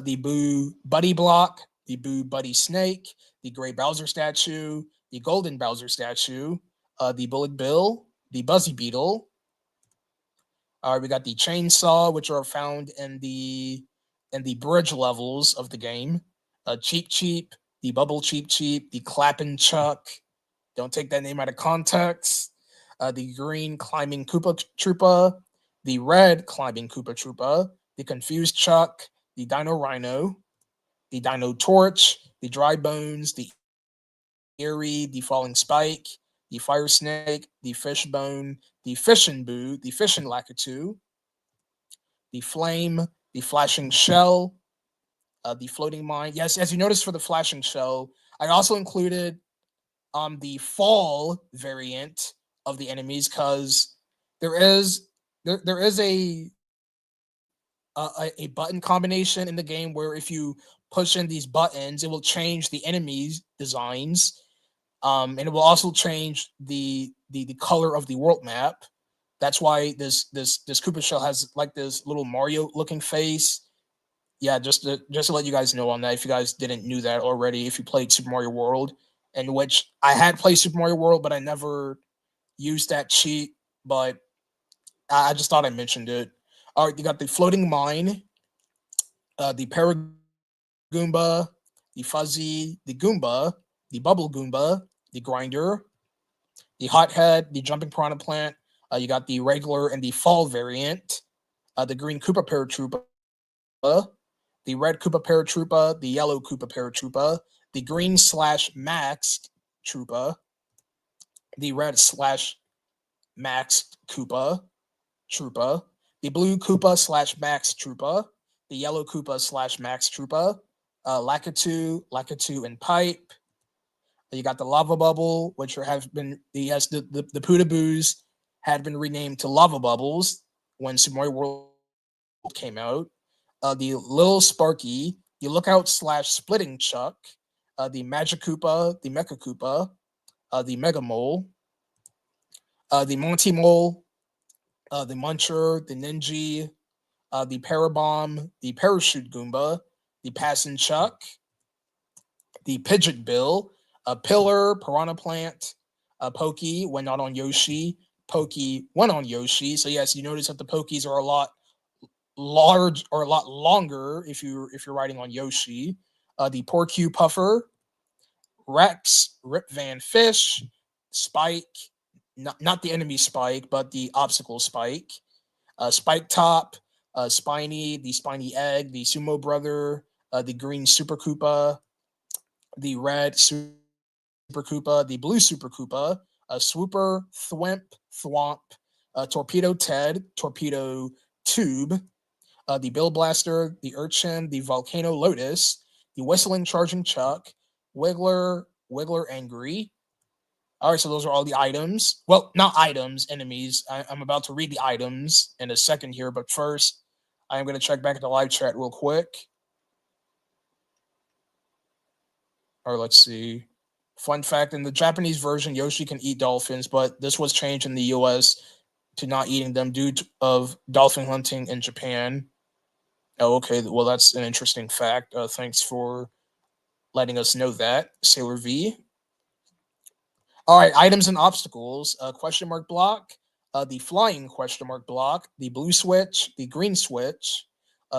[SPEAKER 1] the Boo Buddy Block, the Boo Buddy Snake, the Gray Bowser statue, the Golden Bowser statue, the Bullet Bill, the Buzzy Beetle. We got the Chainsaw, which are found in the bridge levels of the game. Cheep Cheep, the Bubble Cheep Cheep, the Clappin' Chuck. Don't take that name out of context. The Green Climbing Koopa Troopa, the Red Climbing Koopa Troopa, the Confused Chuck, the Dino Rhino, the Dino Torch, the Dry Bones, the Eerie, the Falling Spike, the Fire Snake, the Fishbone, the Fishin' Boo, the Fishin' Lakitu, the Flame, the Flashing Shell, the Floating Mine. Yes, as you notice for the Flashing Shell, I also included the fall variant of the enemies because there is there is a button combination in the game where if you push in these buttons, it will change the enemies designs, and it will also change the color of the world map. That's why this Koopa shell has like this little Mario looking face. Yeah, just to let you guys know on that, if you guys didn't knew that already, if you played Super Mario World, in which I had played Super Mario World, but I never used that cheat. But I just thought I mentioned it. All right, you got the floating mine, the Paragoomba, the Fuzzy, the Goomba, the Bubble Goomba, the Grinder, the Hothead, the Jumping Piranha Plant. You got the regular and the fall variant, the Green Koopa Paratroopa, the Red Koopa Paratroopa, the Yellow Koopa Paratroopa, the Green/Max Troopa, the Red/Max Koopa Troopa, the Blue Koopa/Max Troopa, the Yellow Koopa/Max Troopa, Lakitu, and Pipe. You got the Lava Bubble, which have been the Pootaboos had been renamed to Lava Bubbles when Super Mario World came out. The Lil Sparky, the Lookout/Splitting Chuck, the Magic Koopa, the Mecha Koopa, the Mega Mole, the Monty Mole, the Muncher, the Ninja, the Parabomb, the Parachute Goomba, the Passin' Chuck, the Pidgeot Bill, a Pillar, Piranha Plant, a Pokey when not on Yoshi, Pokey when on Yoshi. So yes, you notice that the Pokeys are a lot large or a lot longer if you're riding on Yoshi. The Porcue Puffer, Rex, Rip Van Fish, Spike, not the enemy Spike, but the obstacle Spike, Spike Top, Spiny, the Spiny Egg, the Sumo Brother, the Green Super Koopa, the Red Super Koopa, the Blue Super Koopa, Swooper, Thwimp, Thwomp, Torpedo Ted, Torpedo Tube, the Bill Blaster, the Urchin, the Volcano Lotus, the Whistling Charging Chuck, Wiggler Angry. All right, so those are all the items. Well, not items, enemies. I'm about to read the items in a second here, but first, I am going to check back at the live chat real quick. Or let's see. Fun fact, in the Japanese version, Yoshi can eat dolphins, but this was changed in the US to not eating them due to of dolphin hunting in Japan. Oh, okay. Well, that's an interesting fact. Thanks for letting us know that, Sailor V. All right, items and obstacles. Question mark block, the flying question mark block, the blue switch, the green switch,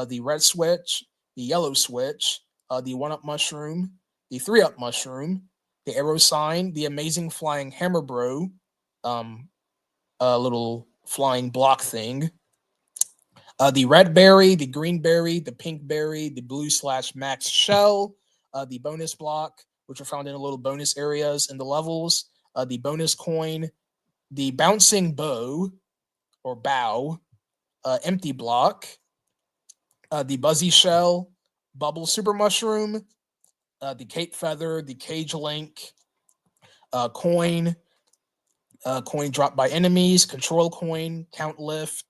[SPEAKER 1] the red switch, the yellow switch, the one-up mushroom, the three-up mushroom, the arrow sign, the amazing flying hammer bro, little flying block thing, the red berry, the green berry, the pink berry, the blue/max shell, the bonus block, which are found in the little bonus areas in the levels, the bonus coin, the bouncing bow or bow, empty block, the buzzy shell, bubble super mushroom, the cape feather, the cage link, coin, coin dropped by enemies, control coin, count lift,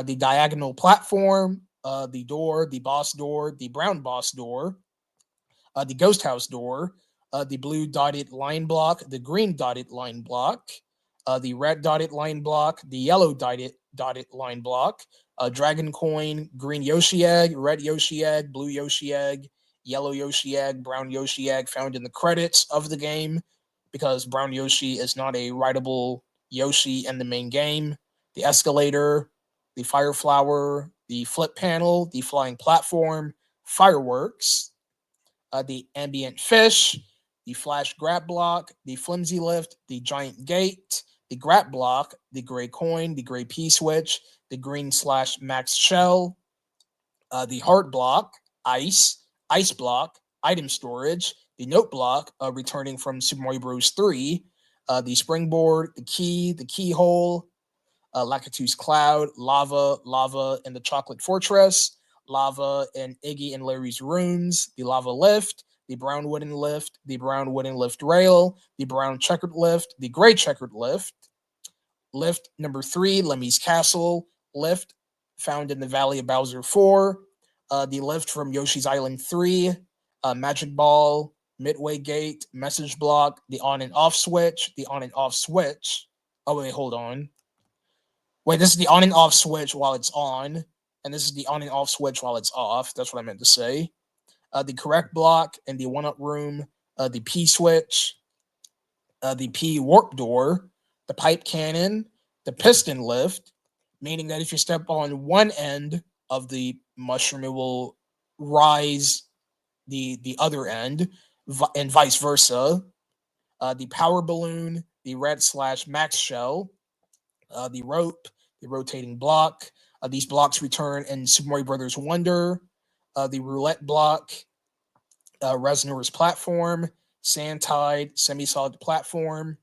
[SPEAKER 1] the diagonal platform, the door, the boss door, the brown boss door, the ghost house door, the blue dotted line block, the green dotted line block, the red dotted line block, the yellow dotted line block, dragon coin, green Yoshi egg, red Yoshi egg, blue Yoshi egg, yellow Yoshi egg, brown Yoshi egg found in the credits of the game because brown Yoshi is not a rideable Yoshi in the main game. The escalator, the fire flower, the flip panel, the flying platform, fireworks, the ambient fish, the flash grab block, the flimsy lift, the giant gate, the grab block, the gray coin, the gray P switch, the green/max shell, the heart block, ice block, item storage, the note block, returning from Super Mario Bros. 3, the springboard, the keyhole, Lakitu's cloud, lava in the chocolate fortress, lava in Iggy and Larry's rooms, the lava lift, the brown wooden lift, the brown wooden lift rail, the brown checkered lift, the gray checkered lift. Lift number 3, Lemmy's Castle. Lift found in the Valley of Bowser 4. The lift from Yoshi's Island 3. Magic Ball, Midway Gate, Message Block, the on and off switch, the on and off switch. Oh, wait, hold on. Wait, this is the on and off switch while it's on, and this is the on and off switch while it's off. That's what I meant to say. The correct block in the one-up room, the P switch, the P warp door, the pipe cannon, the piston lift, meaning that if you step on one end of the mushroom, it will rise the other end, and vice versa. The power balloon, the red / max shell, the rope, the rotating block. These blocks return in Super Mario Brothers Wonder. The roulette block, Resnor's platform, sand tide, semi-solid platform.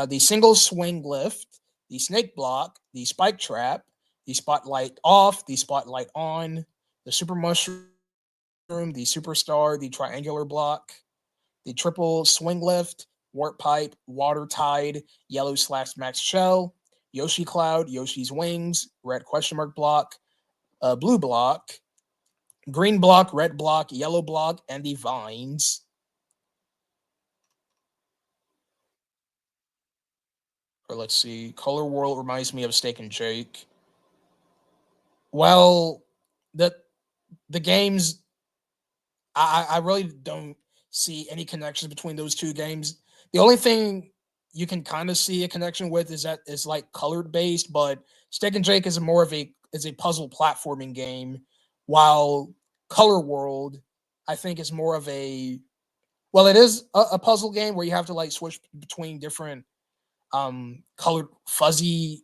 [SPEAKER 1] The single swing lift, the snake block, the spike trap, the spotlight off, the spotlight on, the super mushroom, the superstar, the triangular block, the triple swing lift, warp pipe, water tide, yellow / max shell, Yoshi cloud, Yoshi's wings, red question mark block, blue block, green block, red block, yellow block, and the vines. Or let's see, Color World reminds me of Steak and Jake. Well, the the games, I really don't see any connections between those two games. The only thing you can kind of see a connection with is that it's like colored based, but Steak and Jake is more of a puzzle platforming game, while Color World, I think, is more of a, well, it is a puzzle game where you have to like switch between different colored fuzzy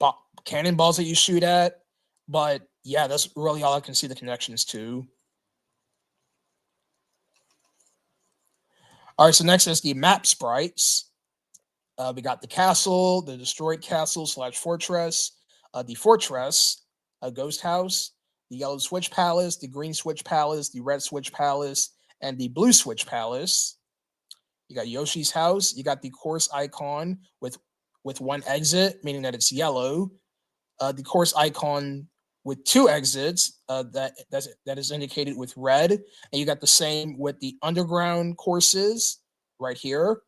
[SPEAKER 1] bo- cannonballs that you shoot at. But yeah, that's really all I can see the connections to. All right, so next is the map sprites. We got the castle, the destroyed castle / fortress, the fortress, a ghost house, the yellow switch palace, the green switch palace, the red switch palace, and the blue switch palace. You got Yoshi's house. You got the course icon with one exit, meaning that it's yellow. The course icon with two exits, that is indicated with red, and you got the same with the underground courses right here,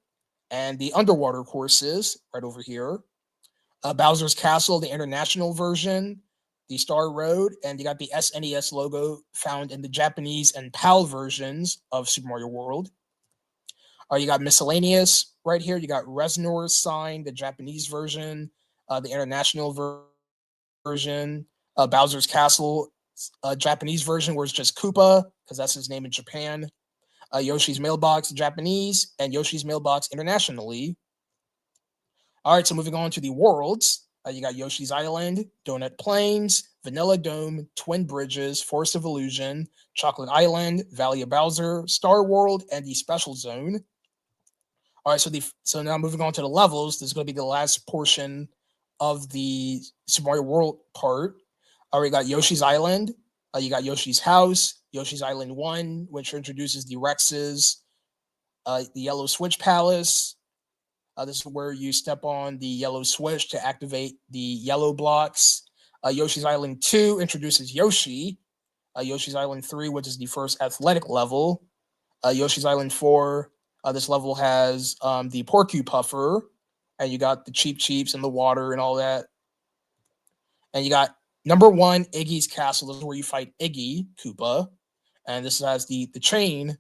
[SPEAKER 1] and the underwater courses right over here. Bowser's Castle, the international version, the Star Road, and you got the SNES logo found in the Japanese and PAL versions of Super Mario World. You got miscellaneous right here. You got Resnor's sign, the Japanese version, the international version, Bowser's Castle, Japanese version where it's just Koopa because that's his name in Japan. Yoshi's Mailbox, Japanese, and Yoshi's Mailbox internationally. All right, so moving on to the worlds. You got Yoshi's Island, Donut Plains, Vanilla Dome, Twin Bridges, Forest of Illusion, Chocolate Island, Valley of Bowser, Star World, and the Special Zone. All right, so now moving on to the levels. This is going to be the last portion of the Super Mario World part. All right, we got Yoshi's Island. You got Yoshi's House, Yoshi's Island 1, which introduces the Rexes, the Yellow Switch Palace. This is where you step on the yellow switch to activate the yellow blocks. Yoshi's Island 2 introduces Yoshi. Yoshi's Island 3, which is the first athletic level. Yoshi's Island 4, this level has the Porcupuffer, and you got the Cheep Cheeps in the water and all that. And you got number 1, Iggy's Castle. This is where you fight Iggy Koopa. And this has the chain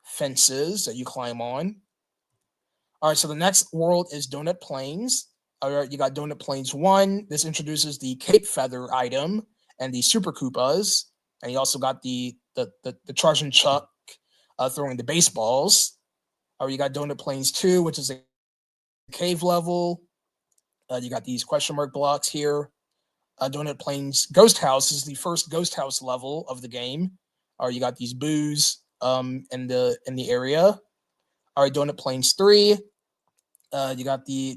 [SPEAKER 1] fences that you climb on. All right, so the next world is Donut Plains. All right, you got Donut Plains 1. This introduces the Cape Feather item and the Super Koopas. And you also got the Charge and Chuck throwing the baseballs. All right, you got Donut Plains 2, which is a cave level. You got these question mark blocks here. Donut Plains Ghost House is the first ghost house level of the game. All right, you got these boos in the area. All right, Donut Plains 3. You got you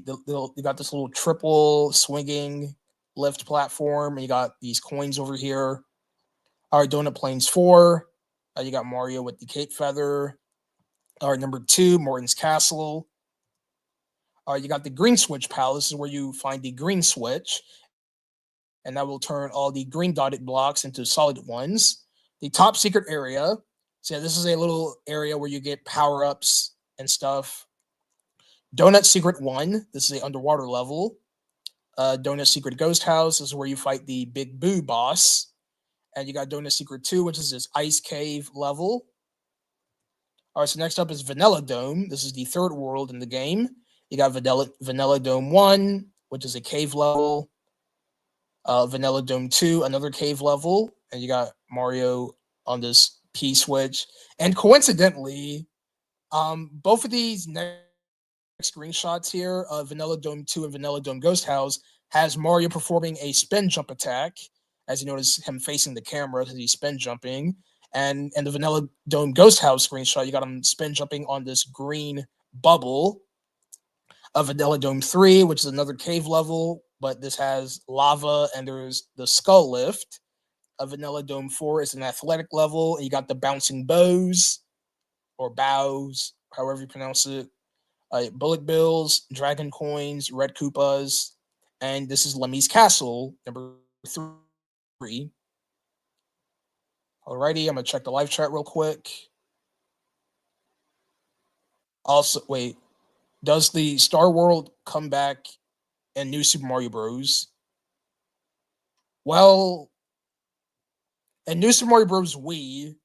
[SPEAKER 1] got this little triple swinging lift platform, and you got these coins over here. All right, Donut Plains 4. You got Mario with the cape feather. All right, number 2, Morton's Castle. All right, you got the Green Switch Palace. This is where you find the green switch, and that will turn all the green dotted blocks into solid ones. The top secret area. So yeah, this is a little area where you get power ups and stuff. Donut Secret 1. This is a underwater level. Donut Secret Ghost House. This is where you fight the Big Boo boss. And you got Donut Secret 2, which is this ice cave level. All right, so next up is Vanilla Dome. This is the third world in the game. You got Vanilla Dome 1, which is a cave level. Vanilla Dome 2, another cave level. And you got Mario on this P switch. And coincidentally, both of these next screenshots here, Vanilla Dome 2 and Vanilla Dome Ghost House, has Mario performing a spin jump attack. As you notice him facing the camera as he's spin jumping. And in the Vanilla Dome Ghost House screenshot, you got him spin jumping on this green bubble. Vanilla Dome 3, which is another cave level, but this has lava and there's the skull lift. Vanilla Dome 4 is an athletic level, and you got the bouncing bows, or bows, however you pronounce it. Bullet bills, dragon coins, red Koopas, and this is Lemmy's Castle, number 3. Alrighty, I'm gonna check the live chat real quick. Also, wait, does the Star World come back in New Super Mario Bros? Well, in New Super Mario Bros. Wii,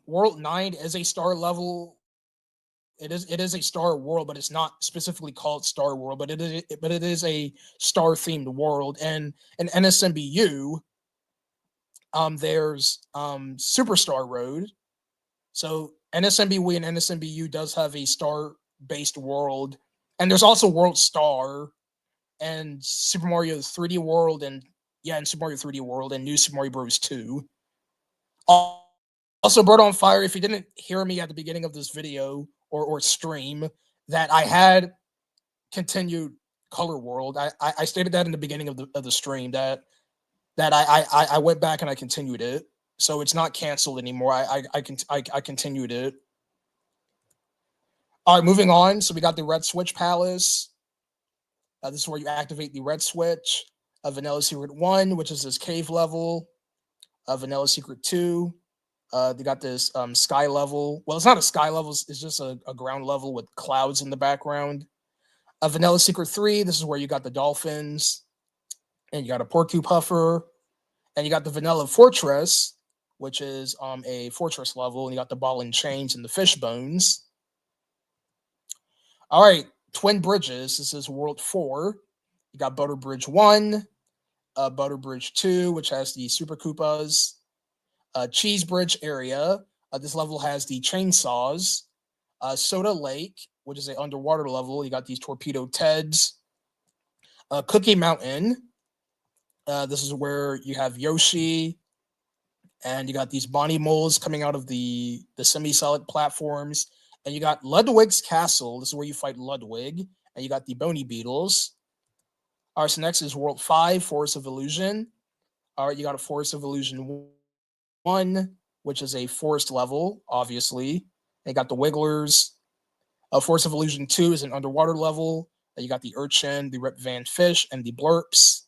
[SPEAKER 1] World 9 is a star level. It is a star world, but it's not specifically called Star World. But it is a star themed world. And in NSMBU, there's Superstar Road. So NSMBU and NSMBU does have a star based world, and there's also World Star and Super Mario 3D World, and Super Mario 3D World and New Super Mario Bros. 2. Also, Bird on Fire, if you didn't hear me at the beginning of this video or stream, that I had continued Color World. I stated that in the beginning of the stream that I went back and I continued it, so it's not canceled anymore. I continued it. All right, moving on. So we got the Red Switch Palace. This is where you activate the red switch. Vanilla Secret 1, which is this cave level. Vanilla Secret 2. They got this sky level. Well, it's not a sky level. It's just a ground level with clouds in the background. Vanilla Secret 3. This is where you got the dolphins. And you got a Porcupuffer. And you got the Vanilla Fortress, which is a fortress level. And you got the ball and chains and the fish bones. All right. Twin Bridges. This is World 4. You got Butter Bridge 1, Butter Bridge 2, which has the Super Koopas. Cheese Bridge area. This level has the chainsaws. Soda Lake, which is an underwater level. You got these Torpedo Teds. Cookie Mountain. This is where you have Yoshi, and you got these Bonnie moles coming out of the semi-solid platforms. And you got Ludwig's Castle. This is where you fight Ludwig. And you got the Bony Beetles. All right, so next is World 5, Forest of Illusion. All right, you got a Forest of Illusion 1, which is a forest level, obviously. You got the Wigglers. Forest of Illusion 2 is an underwater level. You got the Urchin, the Rip Van Fish, and the Blurps.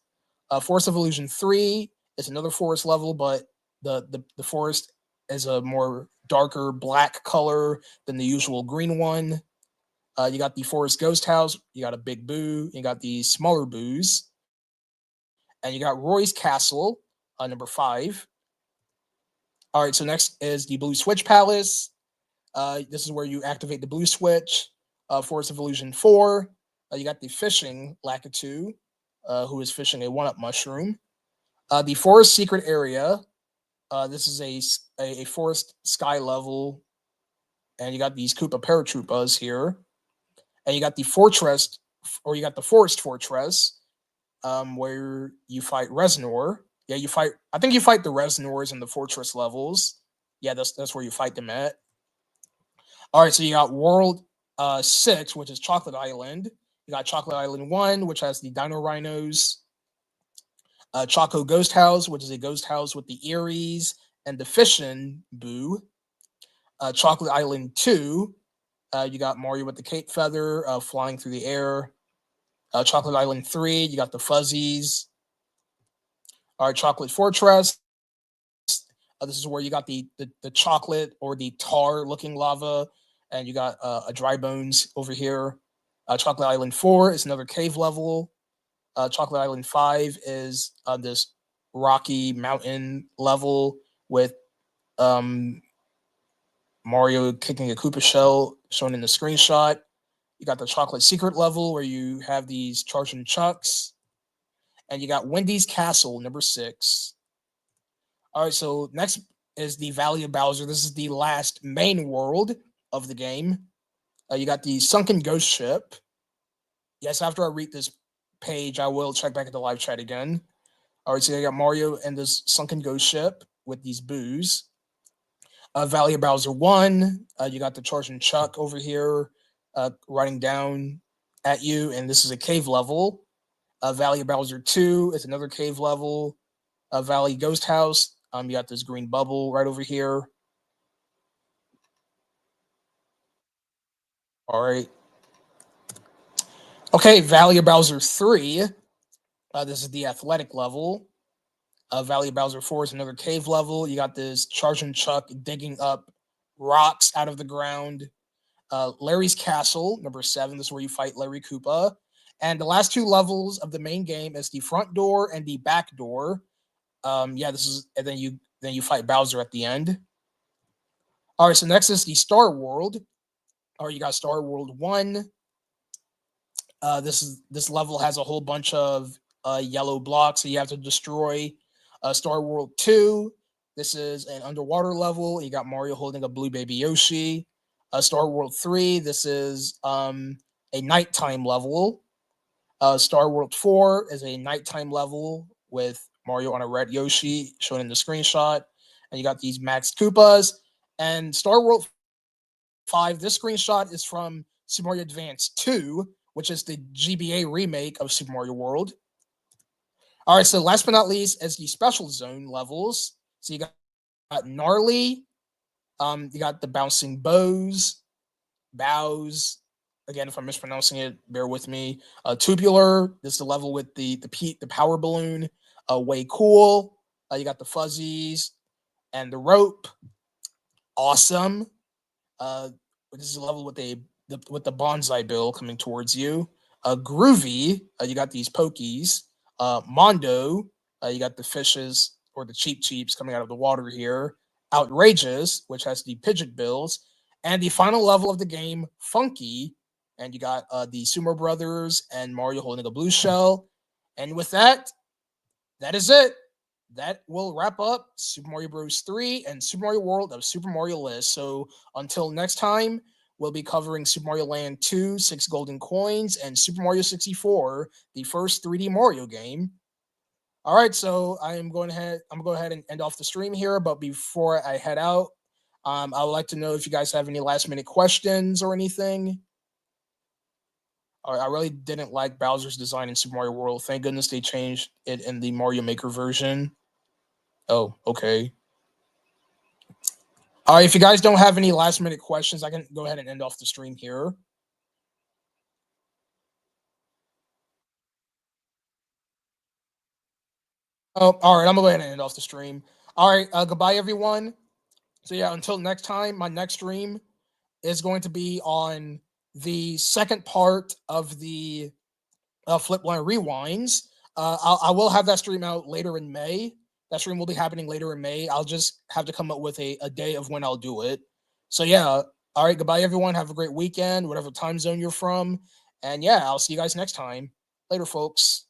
[SPEAKER 1] Forest of Illusion 3 is another forest level, but the forest is a more darker black color than the usual green one. You got the Forest Ghost House. You got a Big Boo. You got the smaller Boos. And you got Roy's Castle, number 5. All right, so next is the Blue Switch Palace. This is where you activate the blue switch. Forest of Illusion 4. You got the Fishing Lakitu, who is fishing a 1-up mushroom. The Forest Secret Area. This is a forest sky level. And you got these Koopa Paratroopas here. And you got the Fortress, or you got the Forest Fortress, where you fight Reznor. Yeah, I think you fight the Reznors in the Fortress levels. Yeah, that's where you fight them at. All right, so you got World 6, which is Chocolate Island. You got Chocolate Island 1, which has the Dino Rhinos. Choco Ghost House, which is a ghost house with the Eries and the Fishin' Boo. Chocolate Island 2, you got Mario with the cape feather flying through the air. Chocolate Island 3, you got the Fuzzies. All right, Chocolate Fortress. This is where you got the chocolate or the tar looking lava, and you got a dry bones over here. Chocolate Island 4 is another cave level. Chocolate Island 5 is this rocky mountain level with um, Mario kicking a Koopa shell shown in the screenshot. You got the chocolate secret level where you have these charging chucks. And you got Wendy's Castle, number 6. All right, so next is the Valley of Bowser. This is the last main world of the game. You got the Sunken Ghost Ship. Yes, after I read this page, I will check back at the live chat again. All right, so you got Mario and this Sunken Ghost Ship with these boos. Valley of Bowser 1, you got the Charging Chuck over here riding down at you, and this is a cave level. Valley of Bowser 2 is another cave level. Valley Ghost House, you got this green bubble right over here. All right. Okay, Valley of Bowser 3. This is the athletic level. Valley of Bowser 4 is another cave level. You got this Charging Chuck digging up rocks out of the ground. Larry's Castle, number 7. This is where you fight Larry Koopa. And the last 2 levels of the main game is the front door and the back door. This is, and then you fight Bowser at the end. All right, so next is the Star World. All right, you got Star World 1. This level has a whole bunch of yellow blocks that you have to destroy. Star World 2. This is an underwater level. You got Mario holding a blue baby Yoshi. Star World 3. This is a nighttime level. Star World 4 is a nighttime level with Mario on a red Yoshi shown in the screenshot. And you got these Max Koopas. And Star World 5, this screenshot is from Super Mario Advance 2, which is the GBA remake of Super Mario World. All right, so last but not least is the Special Zone levels. So you got Gnarly, you got the Bouncing Bows. Again, if I'm mispronouncing it, bear with me. Tubular, this is the level with the power balloon. Way Cool, you got the Fuzzies and the Rope. Awesome. This is a level with the bonsai bill coming towards you. Groovy, you got these Pokies. Mondo, you got the fishes or the cheeps coming out of the water here. Outrageous, which has the Pidgeot bills. And the final level of the game, Funky, and you got the Sumo Brothers and Mario holding a blue shell. And with that, that is it. That will wrap up Super Mario Bros. 3 and Super Mario World of Super Mario List. So until next time, we'll be covering Super Mario Land 2, 6 Golden Coins, and Super Mario 64, the first 3D Mario game. All right, so I'm going to go ahead and end off the stream here. But before I head out, I would like to know if you guys have any last minute questions or anything. I really didn't like Bowser's design in Super Mario World. Thank goodness they changed it in the Mario Maker version. Oh, okay. All right, if you guys don't have any last minute questions, I can go ahead and end off the stream here. Oh, all right, I'm gonna go ahead and end off the stream. All right, goodbye, everyone. So yeah, until next time, my next stream is going to be on the second part of the Flipline Rewinds. I will have that stream out later in May. That stream will be happening later in May. I'll just have to come up with a day of when I'll do it. So yeah, all right, goodbye, everyone. Have a great weekend, whatever time zone you're from. And yeah, I'll see you guys next time. Later, folks.